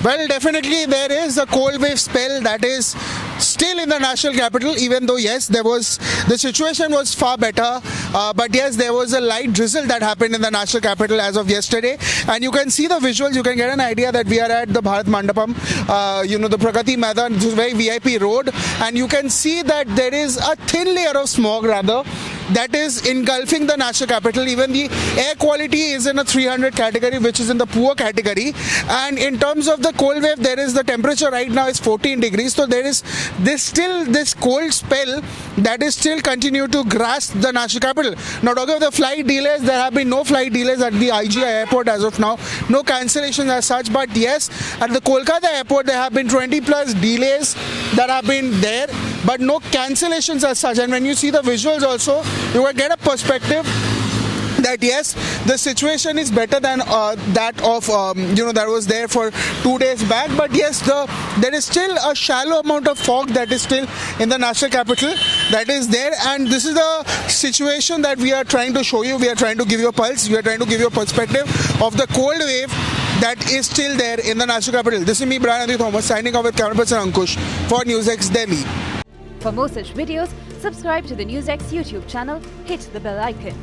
Well, definitely there is a cold wave spell that is still in the national capital, even though yes, the situation was far better, but yes, there was a light drizzle that happened in the national capital as of yesterday, and you can see the visuals, you can get an idea that we are at the Bharat Mandapam, the Pragati Maidan, this is a very VIP road, and you can see that there is a thin layer of smog rather that is engulfing the national capital. Even the air quality is in a 300 category, which is in the poor category. And in terms of the cold wave, there is the temperature right now is 14 degrees. So there is this cold spell that is still continue to grasp the national capital. Now talking of the flight delays, there have been no flight delays at the IGI airport as of now. No cancellations as such. But yes, at the Kolkata airport, there have been 20 plus delays that have been there, but no cancellations as such. And when you see the visuals also, you will get a perspective that yes, the situation is better than that of that was there for 2 days back. But yes, there is still a shallow amount of fog that is still in the national capital that is there, and this is the situation that we are trying to show you. We are trying to give you a pulse. We are trying to give you a perspective of the cold wave that is still there in the national capital. This is me, Brian Adi Thomas, signing off with camera person Ankush for NewsX Delhi. For more such videos, subscribe to the NewsX YouTube channel, hit the bell icon.